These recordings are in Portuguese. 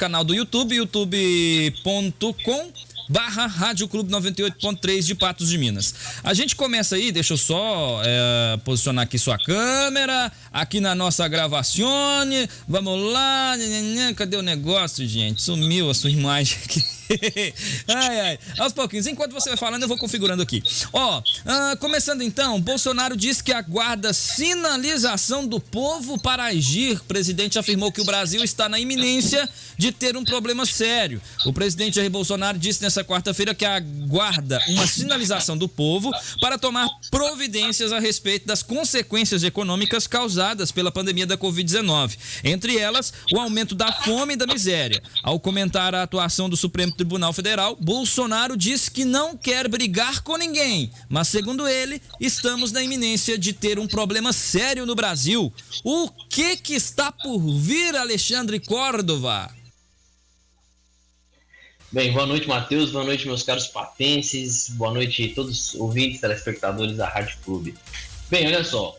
canal do YouTube, youtube.com/Rádio Clube 98.3 de Patos de Minas. A gente começa aí, deixa eu só posicionar aqui sua câmera, aqui na nossa gravacione, vamos lá, cadê o negócio, gente? Sumiu a sua imagem aqui. Aos pouquinhos, enquanto você vai falando eu vou configurando aqui. Começando então, Bolsonaro diz que aguarda sinalização do povo para agir. O presidente afirmou que o Brasil está na iminência de ter um problema sério. O presidente Jair Bolsonaro disse nessa quarta-feira que aguarda uma sinalização do povo para tomar providências a respeito das consequências econômicas causadas pela pandemia da Covid-19, entre elas o aumento da fome e da miséria. Ao comentar a atuação do Supremo Tribunal Federal, Bolsonaro disse que não quer brigar com ninguém, mas segundo ele, estamos na iminência de ter um problema sério no Brasil. O que está por vir, Alexandre Córdova? Bem, boa noite, Matheus, boa noite, meus caros patenses, boa noite a todos os ouvintes, telespectadores da Rádio Clube. Bem, olha só,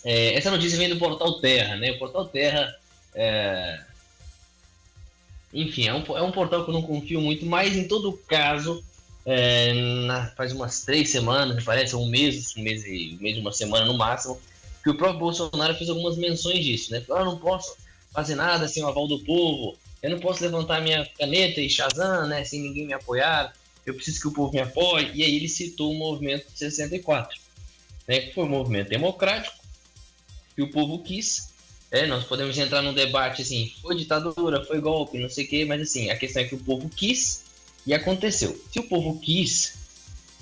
essa notícia vem do Portal Terra, né? O Portal Terra enfim, é um portal que eu não confio muito, mas em todo caso, faz umas 3 semanas, parece, um mês e uma semana no máximo, que o próprio Bolsonaro fez algumas menções disso, né? Eu não posso fazer nada sem o aval do povo, eu não posso levantar minha caneta e Shazam, né, sem ninguém me apoiar, eu preciso que o povo me apoie, e aí ele citou o movimento de 64, né, que foi um movimento democrático, que o povo quis. Nós podemos entrar num debate assim, foi ditadura, foi golpe, não sei o que, mas assim, a questão é que o povo quis e aconteceu. Se o povo quis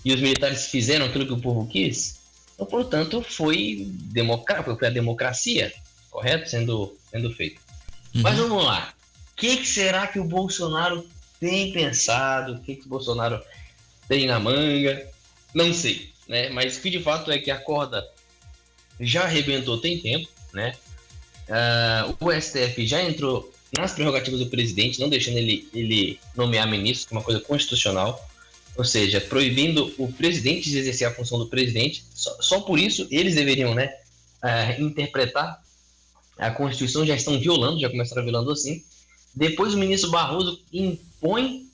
e os militares fizeram aquilo que o povo quis, então, portanto, foi a democracia, correto? Sendo feito. Mas vamos lá. O que será que o Bolsonaro tem pensado? O que o Bolsonaro tem na manga? Não sei, né? Mas o que de fato é que a corda já arrebentou tem tempo, né? O STF já entrou nas prerrogativas do presidente, não deixando ele nomear ministro, que é uma coisa constitucional, ou seja, proibindo o presidente de exercer a função do presidente. Só por isso eles deveriam, né, interpretar a Constituição, já estão violando, já começaram violando assim. Depois o ministro Barroso impõe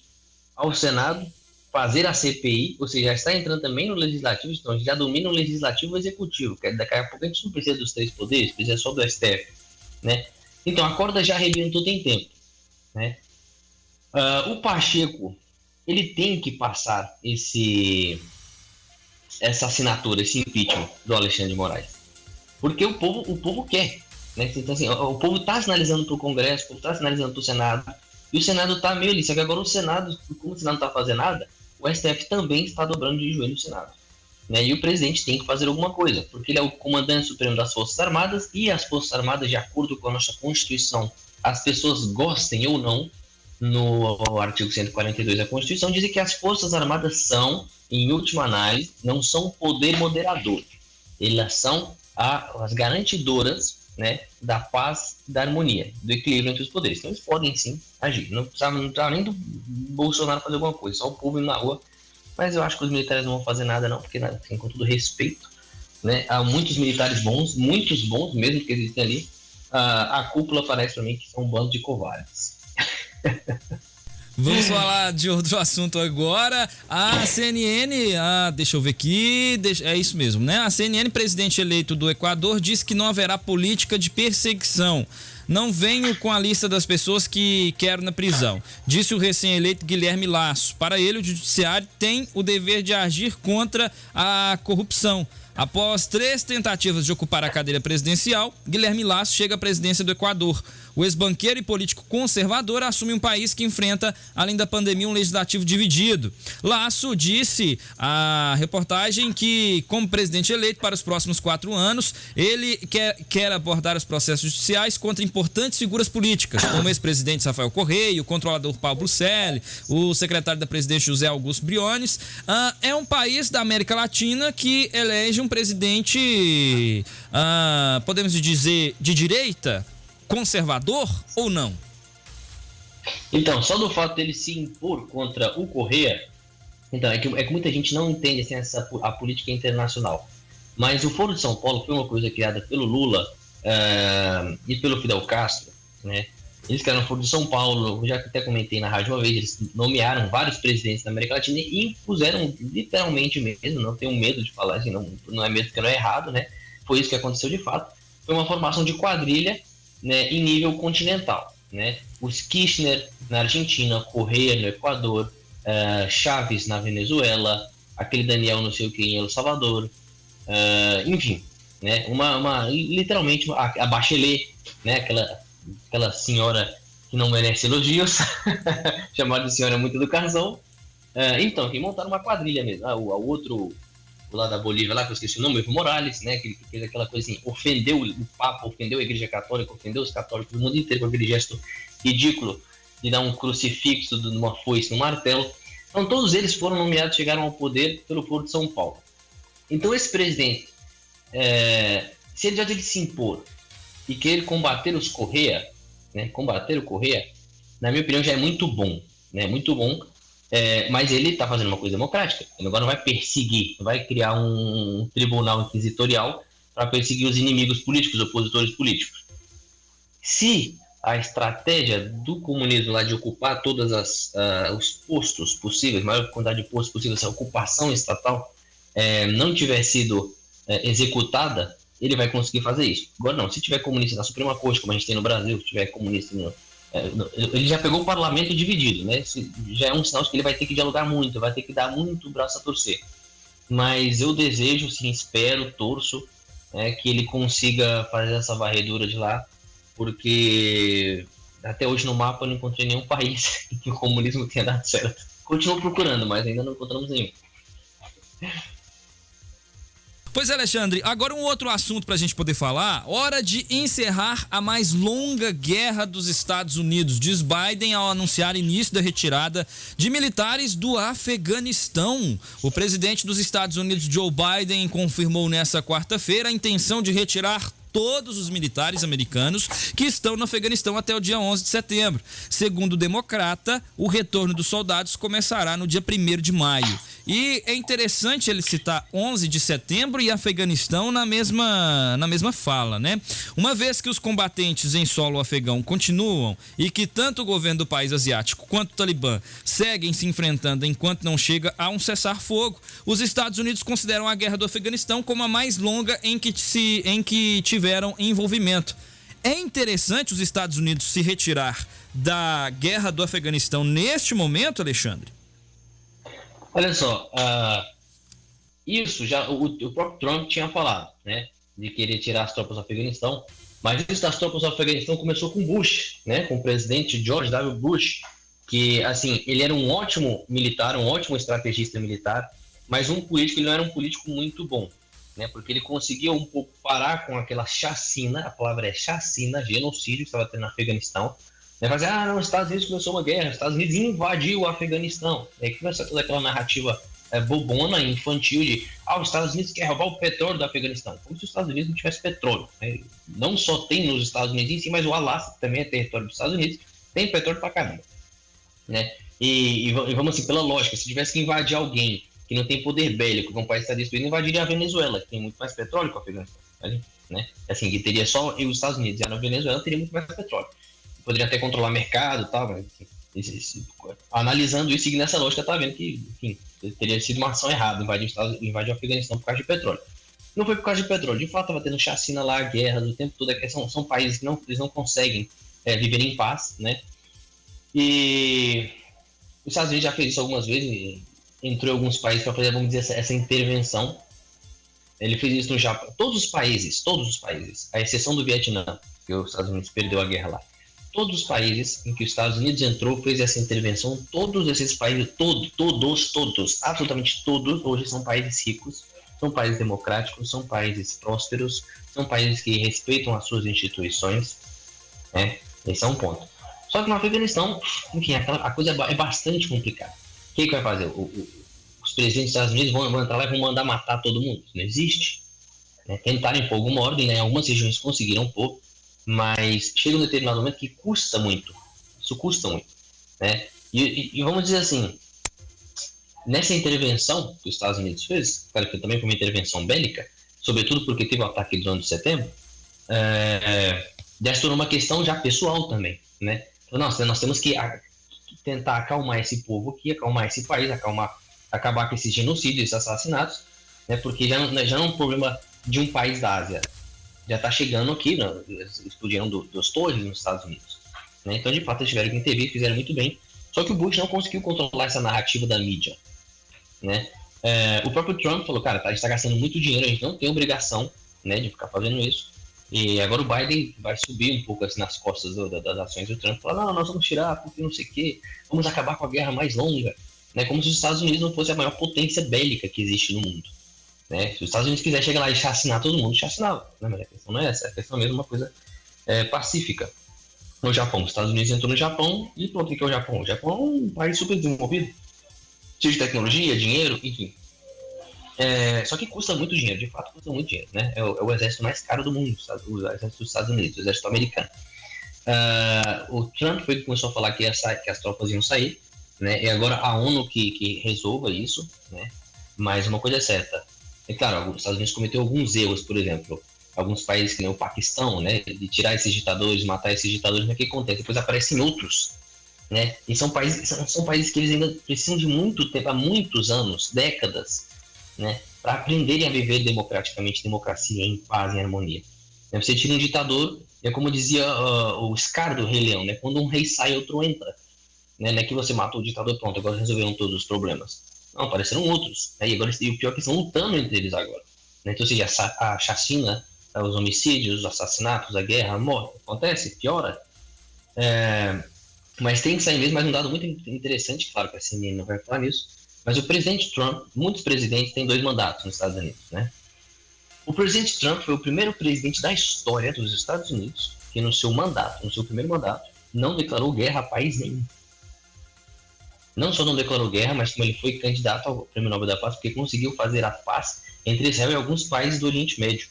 ao Senado fazer a CPI, ou seja, já está entrando também no Legislativo, então já domina o Legislativo e o Executivo, que daqui a pouco a gente não precisa dos 3 poderes, precisa só do STF, né? Então a corda já arrebentou tem tempo, né? O Pacheco, ele tem que passar essa assinatura, esse impeachment do Alexandre de Moraes, porque o povo quer, né? Então assim, o povo está sinalizando para o Congresso, o povo está sinalizando para o Senado, e o Senado está meio ali, só que agora o Senado, como o Senado não está fazendo nada, o STF também está dobrando de joelho no Senado, né? E o presidente tem que fazer alguma coisa, porque ele é o comandante supremo das Forças Armadas, e as Forças Armadas, de acordo com a nossa Constituição, as pessoas gostem ou não, no artigo 142 da Constituição, dizem que as Forças Armadas são, em última análise, não são poder moderador, elas são as garantidoras, né, da paz, da harmonia, do equilíbrio entre os poderes. Então eles podem sim agir, não precisava nem do Bolsonaro fazer alguma coisa, só o povo indo na rua. Mas eu acho que os militares não vão fazer nada não, porque assim, com todo respeito, né, há muitos militares bons, muitos bons mesmo que existem ali. A cúpula parece para mim que são um bando de covardes. Vamos falar de outro assunto agora. A CNN, deixa eu ver aqui, é isso mesmo, né? A CNN, presidente eleito do Equador, disse que não haverá política de perseguição. Não venho com a lista das pessoas que quero na prisão, disse o recém-eleito Guilherme Lasso. Para ele, o judiciário tem o dever de agir contra a corrupção. Após 3 tentativas de ocupar a cadeira presidencial, Guilherme Lasso chega à presidência do Equador. O ex-banqueiro e político conservador assume um país que enfrenta, além da pandemia, um legislativo dividido. Lasso disse à reportagem que, como presidente eleito para os próximos 4 anos, ele quer abordar os processos judiciais contra importantes figuras políticas, como o ex-presidente Rafael Correia, o controlador Paulo Bruxelles, o secretário da presidência José Augusto Briones. É um país da América Latina que elege um presidente, podemos dizer, de direita, conservador ou não? Então, só do fato dele se impor contra o Correia, então, é que muita gente não entende assim, a política internacional. Mas o Foro de São Paulo foi uma coisa criada pelo Lula e pelo Fidel Castro, né, Eles criaram o Foro de São Paulo, eu já até comentei na rádio uma vez, eles nomearam vários presidentes da América Latina e impuseram literalmente mesmo, não tenho medo de falar assim, não é medo porque não é errado, né? Foi isso que aconteceu de fato. Foi uma formação de quadrilha, né, em nível continental, né? Os Kirchner na Argentina, Correa no Equador, Chaves na Venezuela, aquele Daniel não sei o que em El Salvador, enfim, né? Literalmente a Bachelet, né? Aquela senhora que não merece elogios, chamada de senhora muito educação. Então, que montaram uma quadrilha mesmo. O outro, lá da Bolívia, lá que eu esqueci o nome, Evo Morales, né? Que fez aquela coisa assim, ofendeu o Papa, ofendeu a Igreja Católica, ofendeu os católicos do mundo inteiro com aquele gesto ridículo de dar um crucifixo numa foice, num martelo. Então, todos eles foram nomeados, chegaram ao poder pelo Foro de São Paulo. Então, esse presidente, se ele já tem que se impor e querer combater os Correa, né, combater o Correa, na minha opinião, já é muito bom, né, muito bom, mas ele está fazendo uma coisa democrática. Ele agora não vai perseguir, não vai criar um tribunal inquisitorial para perseguir os inimigos políticos, opositores políticos. Se a estratégia do comunismo lá de ocupar todos os postos possíveis, a maior quantidade de postos possíveis, essa ocupação estatal, não tiver sido executada, ele vai conseguir fazer isso. Agora não, se tiver comunista na Suprema Corte, como a gente tem no Brasil, se tiver comunista ele já pegou o parlamento dividido, né? Já é um sinal de que ele vai ter que dialogar muito, vai ter que dar muito braço a torcer. Mas eu desejo, sim, espero, torço, que ele consiga fazer essa varredura de lá, porque até hoje no mapa eu não encontrei nenhum país em que o comunismo tenha dado certo. Continuo procurando, mas ainda não encontramos nenhum. Pois é, Alexandre, agora um outro assunto para a gente poder falar. Hora de encerrar a mais longa guerra dos Estados Unidos, diz Biden ao anunciar início da retirada de militares do Afeganistão. O presidente dos Estados Unidos, Joe Biden, confirmou nessa quarta-feira a intenção de retirar todos os militares americanos que estão no Afeganistão até o dia 11 de setembro. Segundo o democrata, o retorno dos soldados começará no dia 1º de maio. E é interessante ele citar 11 de setembro e Afeganistão na mesma fala, né? Uma vez que os combatentes em solo afegão continuam e que tanto o governo do país asiático quanto o Talibã seguem se enfrentando enquanto não chega a um cessar-fogo, os Estados Unidos consideram a guerra do Afeganistão como a mais longa em que tiveram envolvimento. É interessante os Estados Unidos se retirar da guerra do Afeganistão neste momento, Alexandre? Olha só, isso já o próprio Trump tinha falado, né, de querer tirar as tropas do Afeganistão, mas isso das tropas do Afeganistão começou com Bush, né, com o presidente George W. Bush, que, assim, ele era um ótimo militar, um ótimo estrategista militar, mas ele não era um político muito bom, né, porque ele conseguia um pouco parar com aquela chacina, a palavra é chacina, genocídio que estava tendo no Afeganistão. Fazer, não, os Estados Unidos começou uma guerra, os Estados Unidos invadiu o Afeganistão. Aí começa toda aquela narrativa bobona, infantil de os Estados Unidos querem roubar o petróleo do Afeganistão. Como se os Estados Unidos não tivesse petróleo, né? Não só tem nos Estados Unidos em si, mas o Alasca, que também é território dos Estados Unidos, tem petróleo pra caramba, né? E vamos assim, pela lógica, se tivesse que invadir alguém que não tem poder bélico, que um país está destruído, invadiria a Venezuela, que tem muito mais petróleo que o Afeganistão, né? Assim, que teria só os Estados Unidos, e a Venezuela teria muito mais petróleo. Poderia até controlar mercado e tal, mas analisando isso, seguindo essa lógica, tá vendo que, enfim, teria sido uma ação errada, invadir o Afeganistão por causa de petróleo. Não foi por causa de petróleo, de fato estava tendo chacina lá, guerras o tempo todo, são países que eles não conseguem viver em paz, né? E os Estados Unidos já fez isso algumas vezes, entrou em alguns países para fazer, vamos dizer, essa intervenção. Ele fez isso no Japão, todos os países, à exceção do Vietnã, que os Estados Unidos perdeu a guerra lá. Todos os países em que os Estados Unidos entrou, fez essa intervenção, todos esses países, todos, absolutamente todos, hoje são países ricos, são países democráticos, são países prósperos, são países que respeitam as suas instituições, né? Esse é um ponto. Só que no Afeganistão, enfim, a coisa é bastante complicada. O que vai fazer? Os presidentes dos Estados Unidos vão entrar lá e vão mandar matar todo mundo? Isso não existe. Né? Tentaram impor alguma ordem, né? Em algumas regiões conseguiram pôr, mas chega um determinado momento que custa muito. Isso custa muito, né? E vamos dizer assim, nessa intervenção que os Estados Unidos fez, claro que também foi uma intervenção bélica, sobretudo porque teve o ataque de 11 de setembro, já se tornou uma questão já pessoal também, né? Então, nós temos que tentar acalmar esse povo aqui, acalmar esse país, acabar com esses genocídios, esses assassinatos, né? Porque já não é um problema de um país da Ásia, já está chegando aqui, né? Explodiram dos torres nos Estados Unidos, né? Então, de fato, eles tiveram que intervir, fizeram muito bem, só que o Bush não conseguiu controlar essa narrativa da mídia, né? O próprio Trump falou, cara, a gente está gastando muito dinheiro, a gente não tem obrigação, né, de ficar fazendo isso. E agora o Biden vai subir um pouco assim nas costas das ações do Trump, falar, não, nós vamos tirar porque não sei o quê, vamos acabar com a guerra mais longa, né, como se os Estados Unidos não fosse a maior potência bélica que existe no mundo, né? Se os Estados Unidos quiser chegar lá e chacinar todo mundo, chacinava, né? Mas a questão não é essa, a questão mesmo é uma coisa pacífica. No Japão, os Estados Unidos entrou no Japão e pronto, o que é o Japão? O Japão é um país super desenvolvido, cheio de tecnologia, dinheiro, enfim. Só que custa muito dinheiro, de fato custa muito dinheiro, né? É o exército mais caro do mundo, o exército dos Estados Unidos, o exército americano. O Trump foi que começou a falar que as tropas iam sair, né? E agora a ONU que resolva isso, né? Mas uma coisa é certa, é claro, os Estados Unidos cometeu alguns erros, por exemplo, alguns países que nem o Paquistão, né? De tirar esses ditadores, matar esses ditadores, mas o que acontece? Depois aparecem outros, né? E são países que eles ainda precisam de muito tempo, há muitos anos, décadas, né, para aprenderem a viver democraticamente, democracia, em paz, em harmonia. Você tira um ditador, é como dizia o Scar do Rei Leão, né, quando um rei sai, outro entra. Né, não é que você matou o ditador, pronto, agora resolveram todos os problemas. Não, apareceram outros. Né, e o pior é que estão lutando entre eles agora. Né, então, ou seja, a chacina, os homicídios, os assassinatos, a guerra, a morte, acontece, piora. Mas tem que sair mesmo, mas um dado muito interessante, claro que a CNN não vai falar nisso, mas o presidente Trump, muitos presidentes têm 2 mandatos nos Estados Unidos, né? O presidente Trump foi o primeiro presidente da história dos Estados Unidos que no seu primeiro mandato, não declarou guerra a país nenhum. Não só não declarou guerra, mas como ele foi candidato ao Prêmio Nobel da Paz, porque conseguiu fazer a paz entre Israel e alguns países do Oriente Médio.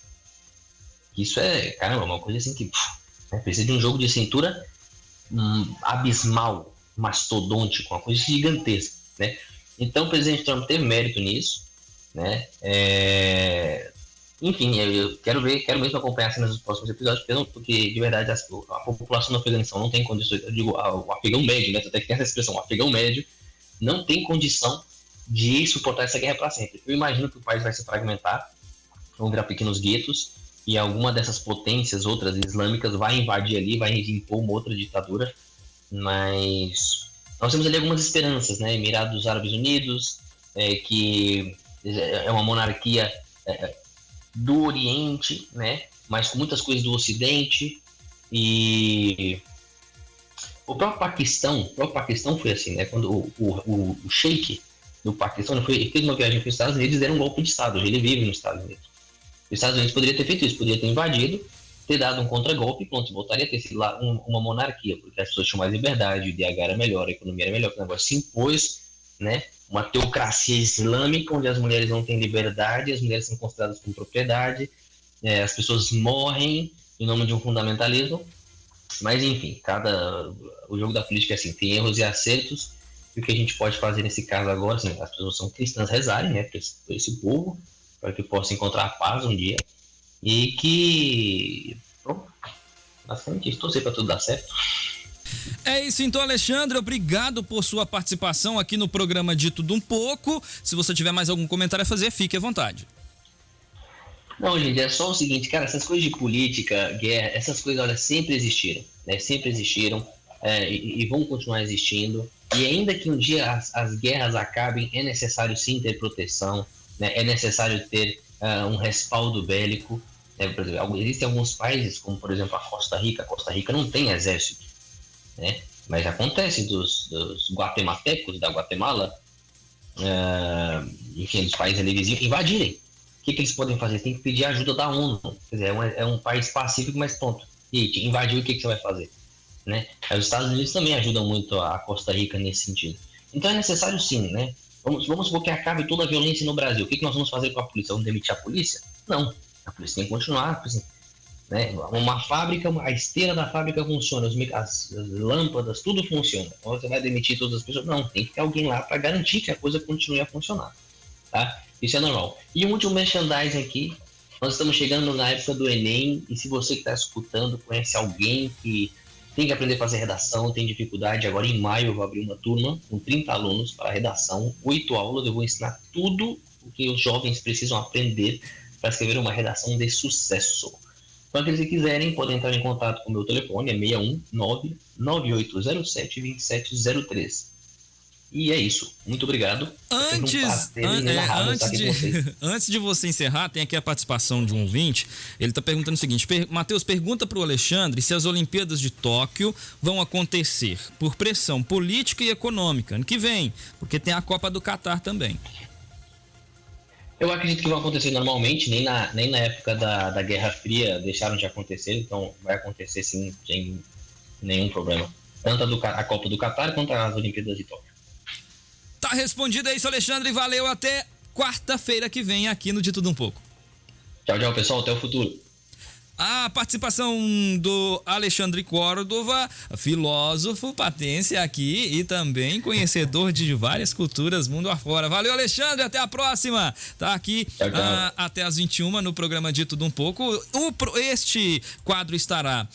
Isso é, caramba, uma coisa assim que precisa de um jogo de cintura abismal, mastodôntico, uma coisa gigantesca, né? Então o presidente Trump teve mérito nisso, né? Enfim, eu quero mesmo acompanhar cenas dos próximos episódios, porque de verdade a população do Afeganistão não tem condições, eu digo, o afegão médio, né? Até que tem essa expressão, o afegão médio não tem condição de suportar essa guerra para sempre. Eu imagino que o país vai se fragmentar, vão virar pequenos guetos, e alguma dessas potências, outras islâmicas, vai invadir ali, vai impor uma outra ditadura, mas nós temos ali algumas esperanças, né? Emirados Árabes Unidos, que é uma monarquia do Oriente, né? Mas com muitas coisas do Ocidente, e o próprio Paquistão foi assim, né? Quando o sheik do Paquistão ele fez uma viagem para os Estados Unidos, era um golpe de Estado, hoje ele vive nos Estados Unidos. Os Estados Unidos poderia ter feito isso, poderia ter invadido, ter dado um contragolpe, pronto, voltaria a ter sido lá uma monarquia, porque as pessoas tinham mais liberdade, o IDH era melhor, a economia era melhor, o negócio se impôs, né? Uma teocracia islâmica, onde as mulheres não têm liberdade, as mulheres são consideradas como propriedade, as pessoas morrem em nome de um fundamentalismo, mas enfim, o jogo da política é assim, tem erros e acertos, e o que a gente pode fazer nesse caso agora, assim, as pessoas são cristãs rezarem, né, para esse povo, para que possa encontrar a paz um dia, e que, pronto, basicamente torcer para tudo dar certo. É isso então, Alexandre, obrigado por sua participação aqui no programa de Tudo Um Pouco. Se você tiver mais algum comentário a fazer, fique à vontade. Não, gente, é só o seguinte, cara, essas coisas de política, guerra, essas coisas, olha, sempre existiram, né? Sempre existiram e vão continuar existindo. E ainda que um dia as guerras acabem, é necessário sim ter proteção, né? É necessário ter um respaldo bélico. Né? Por exemplo, existem alguns países, como por exemplo a Costa Rica. A Costa Rica não tem exército, né? Mas acontece dos guatemaltecos da Guatemala, enfim, dos países ali vizinhos, invadirem. O que eles podem fazer? Tem que pedir ajuda da ONU. Quer dizer, é um país pacífico, mas pronto. E invadiu, o que você vai fazer? Né? Os Estados Unidos também ajudam muito a Costa Rica nesse sentido. Então é necessário sim, né? Vamos supor que acabe toda a violência no Brasil. O que nós vamos fazer com a polícia? Vamos demitir a polícia? Não. A polícia tem que continuar. Assim, né? Uma fábrica, a esteira da fábrica funciona, as lâmpadas, tudo funciona. Então você vai demitir todas as pessoas? Não, tem que ter alguém lá para garantir que a coisa continue a funcionar. Tá? Isso é normal. E um último merchandising aqui. Nós estamos chegando na época do Enem, e se você que está escutando conhece alguém que tem que aprender a fazer redação, tem dificuldade, agora em maio eu vou abrir uma turma com 30 alunos para redação, 8 aulas, eu vou ensinar tudo o que os jovens precisam aprender para escrever uma redação de sucesso. Então, aqueles que quiserem, podem entrar em contato com o meu telefone, é 619-9807-2703. E é isso. Muito obrigado. Antes de você encerrar, tem aqui a participação de um ouvinte. Ele está perguntando o seguinte: Matheus, pergunta para o Alexandre se as Olimpíadas de Tóquio vão acontecer por pressão política e econômica ano que vem, porque tem a Copa do Catar também. Eu acredito que vão acontecer normalmente, nem na época da Guerra Fria deixaram de acontecer, então vai acontecer sim, sem nenhum problema. Tanto a Copa do Catar quanto as Olimpíadas de Tóquio. Tá respondido, é isso, Alexandre. Valeu, até quarta-feira que vem aqui no De Tudo Um Pouco. Tchau, tchau, pessoal. Até o futuro. A participação do Alexandre Córdova, filósofo, patência aqui e também conhecedor de várias culturas mundo afora. Valeu, Alexandre, até a próxima. Tá aqui tchau, tchau. Até às 21 no programa De Tudo Um Pouco. Este quadro estará